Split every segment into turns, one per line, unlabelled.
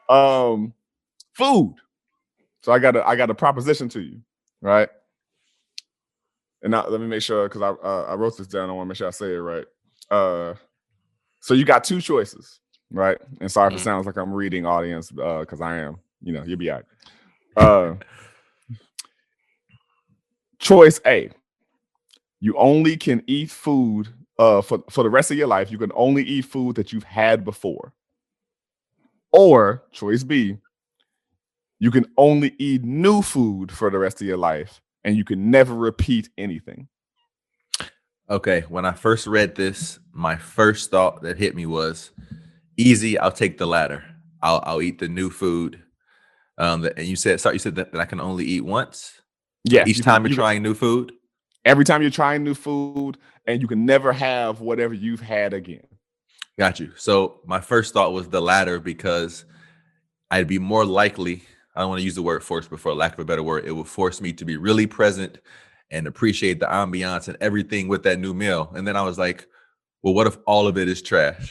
Food. So I got a proposition to you, right? And now let me make sure because I wrote this down. I want to make sure I say it right. So you got two choices, right? And sorry if it sounds like I'm reading audience because I am. You'll be all right. Choice A: you only can eat food for the rest of your life. You can only eat food that you've had before. Or choice B: you can only eat new food for the rest of your life, and you can never repeat anything.
Okay, when I first read this, my first thought that hit me was easy. I'll take the latter. I'll eat the new food. And you said that I can only eat once.
Yeah,
each time you're trying new food.
Every time you're trying new food, and you can never have whatever you've had again.
Got you. So my first thought was the latter because I'd be more likely. I don't want to use the word force, but for lack of a better word, it would force me to be really present and appreciate the ambiance and everything with that new meal. And then I was like, well, what if all of it is trash?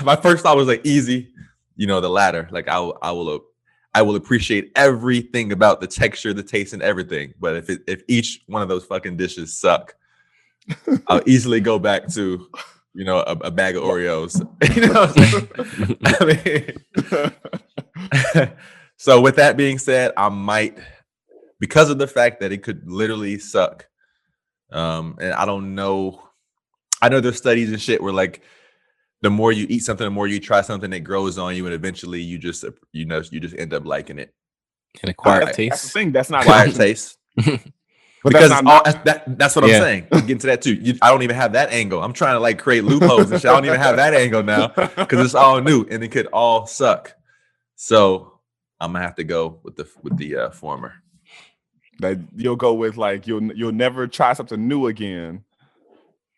my first thought was like easy, the latter. Like I will appreciate everything about the texture, the taste, and everything. But if each one of those fucking dishes suck, I'll easily go back to a bag of Oreos. I mean, so with that being said, I might, because of the fact that it could literally suck. And I don't know. I know there's studies and shit where like the more you eat something, the more you try something, it grows on you, and eventually you just end up liking it.
An acquired taste.
That's the thing. That's not
acquired taste. But because that's what I'm saying. I'm getting to that too. I don't even have that angle. I'm trying to like create loopholes and shit. I don't even have that angle now because it's all new and it could all suck. So I'm gonna have to go with the former.
That you'll go with like you'll never try something new again.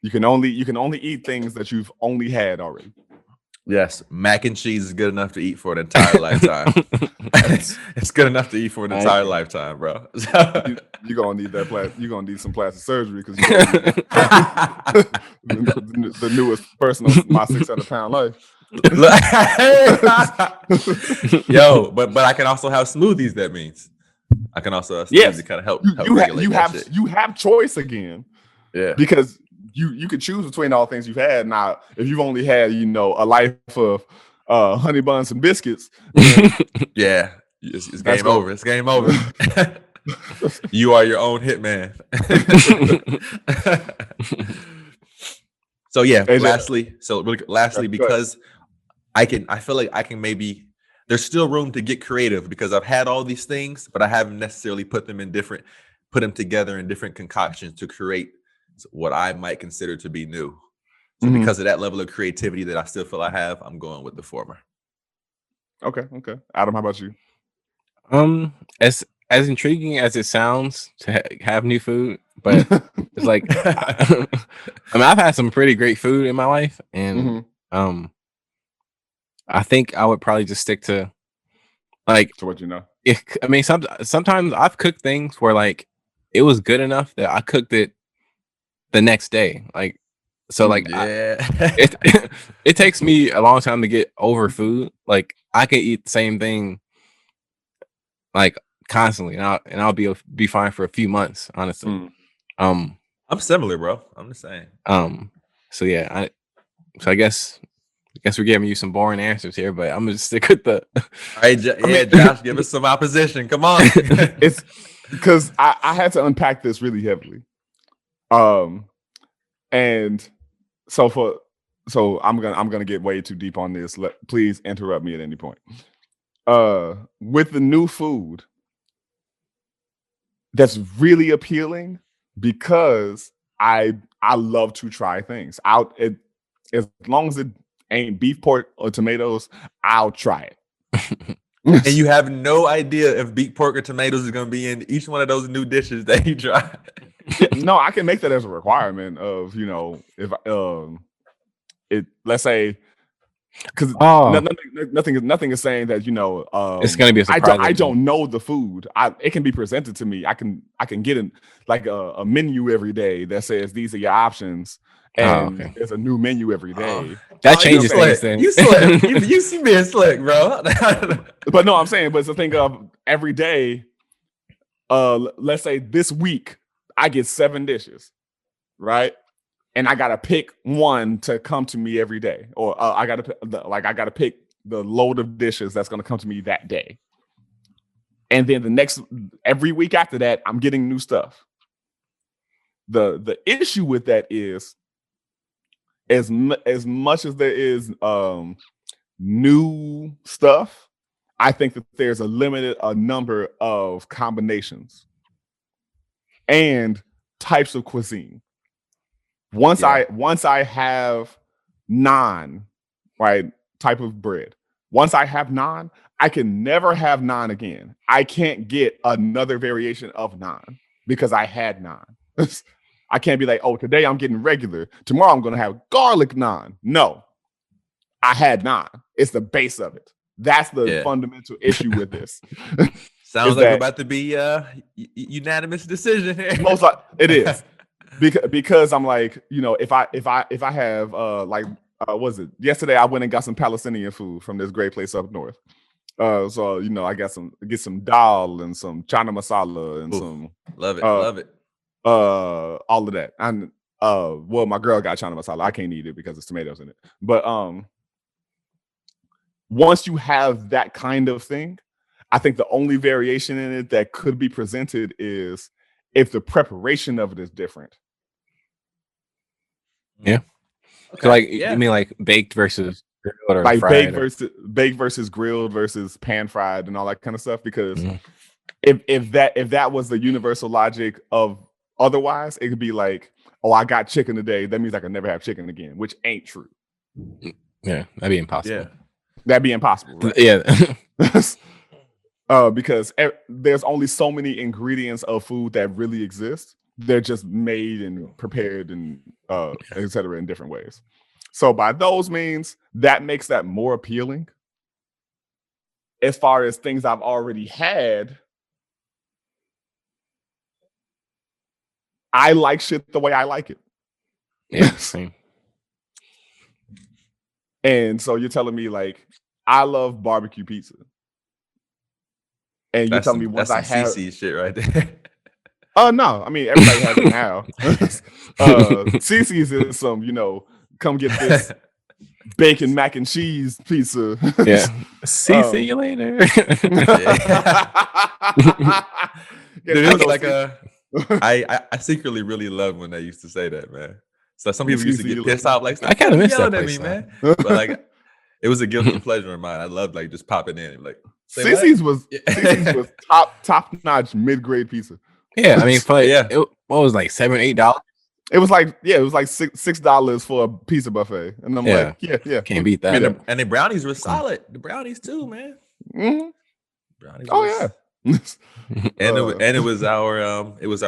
You can only eat things that you've only had already.
Yes, mac and cheese is good enough to eat for an entire lifetime. It's good enough to eat for an entire lifetime, bro.
You're gonna need that. You're gonna need some plastic surgery because the newest person of my 600-pound life.
Yo, but I can also have smoothies. That means I can also have smoothies to kind of help
you have choice again.
Yeah,
because you could choose between all things you've had. Now, if you've only had a life of honey buns and biscuits,
yeah, it's game over. It's game over. You are your own hitman. So yeah, lastly, because I feel like I can maybe, there's still room to get creative because I've had all these things, but I haven't necessarily put them together in different concoctions to create what I might consider to be new. So because of that level of creativity that I still feel I have, I'm going with the former.
Okay. Adam, how about you?
As intriguing as it sounds to have new food, but it's like I mean, I've had some pretty great food in my life, and I think I would probably just stick to like
what you know.
I mean, sometimes I've cooked things where like it was good enough that I cooked it the next day. Like, so like it takes me a long time to get over food. Like I can eat the same thing like constantly, and I'll be fine for a few months, honestly.
I'm similar, bro. I'm the same.
So yeah, I guess we're giving you some boring answers here, but I'm gonna stick with the.
All right, Josh, give us some opposition. Come on.
It's because I had to unpack this really heavily. And so I'm gonna get way too deep on this. Please interrupt me at any point. With the new food, that's really appealing because I love to try things out. As long as it ain't beef, pork, or tomatoes, I'll try it.
And you have no idea if beef, pork, or tomatoes is going to be in each one of those new dishes that you try.
No, I can make that as a requirement of, if it, let's say, because nothing is saying that,
it's going to be a surprise.
I don't know the food. It can be presented to me. I can get like a menu every day that says these are your options, and
okay.
there's a new menu every day.
That changes things. Then
you slick. You being slick, bro.
But no, I'm saying, but it's the thing of every day. Let's say this week I get 7 dishes, right? And I gotta pick one to come to me every day, or I gotta pick the load of dishes that's gonna come to me that day. And then every week after that, I'm getting new stuff. The issue with that is as much as there is new stuff, I think that there's a number of combinations and types of cuisine. Once I have naan, right, type of bread. Once I have naan, I can never have naan again. I can't get another variation of naan because I had naan. I can't be like, oh, today I'm getting regular. Tomorrow I'm going to have garlic naan. No, I had naan. It's the base of it. That's the fundamental issue with this.
Sounds like about to be unanimous decision here.
Most like it is. Because I'm like, if I have was it yesterday? I went and got some Palestinian food from this great place up north. So I get some dal and some chana masala and some
love it.
All of that. And well, my girl got chana masala. I can't eat it because there's tomatoes in it. But once you have that kind of thing, I think the only variation in it that could be presented is if the preparation of it is different.
Yeah. Okay. So you mean like baked versus grilled, or
like
fried,
baked versus grilled versus pan fried and all that kind of stuff? Because if that was the universal logic of otherwise, it could be like, oh, I got chicken today. That means I can never have chicken again, which ain't true.
Yeah, that'd be impossible.
Yeah, that'd be impossible. Right?
Yeah.
Because there's only so many ingredients of food that really exist. They're just made and prepared and et cetera in different ways. So by those means, that makes that more appealing. As far as things I've already had, I like shit the way I like it.
Yeah, same.
And so you're telling me like I love barbecue pizza. And you're telling me once I have
CC shit right there.
Oh no, I mean everybody has it now. CC's is some, come get this bacon mac and cheese pizza.
Yeah. See you later.
Dude, it was like I secretly really love when they used to say that, man. So some people used to get pissed off, like,
I kind of miss that
at me, man. But like, it was a guilty pleasure of mine. I loved like just popping in, like
CC's was top notch mid-grade pizza.
Yeah, I mean, what was like $7-8?
It was like $6 for a pizza buffet, and I'm like, yeah,
can't beat that.
And the brownies were solid. The brownies too, man.
Mm-hmm.
Brownies.
And
it was our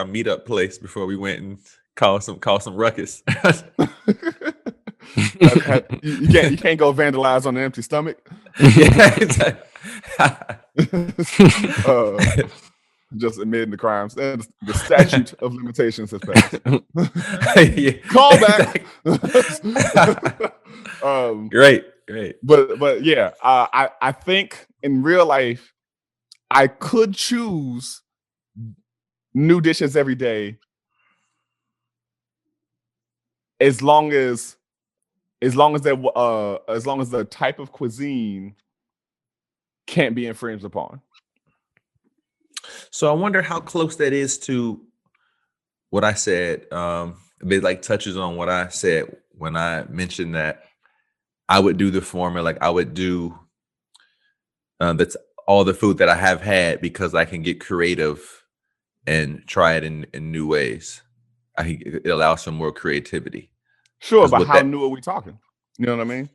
meetup place before we went and called some ruckus.
You can't go vandalize on an empty stomach.
Yeah.
Just admitting the crimes. And the statute of limitations has passed. Call back.
Great.
But yeah, I think in real life, I could choose new dishes every day as long as the type of cuisine can't be infringed upon.
So I wonder how close that is to what I said. It like touches on what I said when I mentioned that I would do the former, like I would do that's all the food that I have had because I can get creative and try it in new ways. I think it allows some more creativity.
Sure, but how new are we talking? You know what I mean?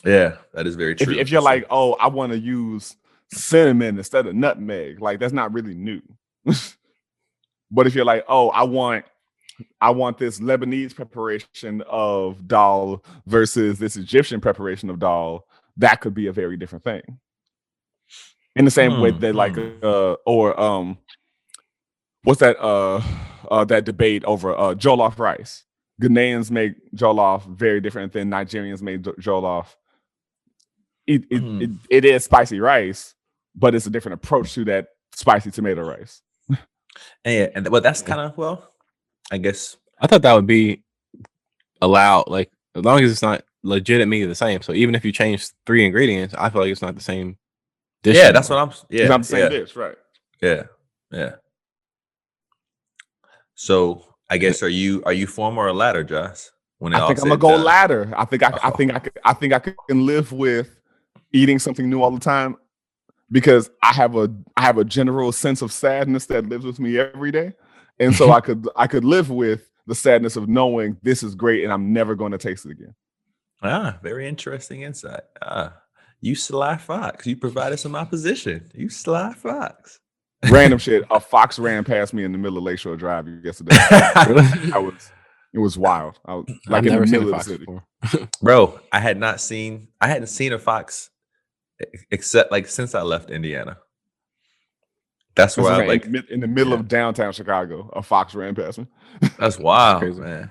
Yeah, that is very true.
If you're like, oh, I want to use cinnamon instead of nutmeg, like that's not really new. But if you're like, oh, I want this Lebanese preparation of dal versus this Egyptian preparation of dal, that could be a very different thing. In the same way that what's that that debate over jollof rice? Ghanaians make jollof very different than Nigerians make jollof. It is spicy rice, but it's a different approach to that spicy tomato rice.
And well, that's kind of, well, I guess
I thought that would be allowed, like as long as it's not legitimately the same. So even if you change 3 ingredients, I feel like it's not the same dish.
Yeah, that's what I'm. Yeah,
it's not the same dish, right?
Yeah. So I guess are you former or latter, Josh? When
I think I'm gonna go latter. I think I can live with eating something new all the time because I have a general sense of sadness that lives with me every day, and so I could live with the sadness of knowing this is great and I'm never going to taste it again.
Very interesting insight. You sly fox. You provided some opposition. You sly fox.
Random shit. A fox ran past me in the middle of Lakeshore Drive yesterday. It was wild. I was like in the middle of the city.
Bro, I hadn't seen a fox except like since I left Indiana. That's where I like
in the middle of downtown Chicago, a fox ran past me.
That's wild, man.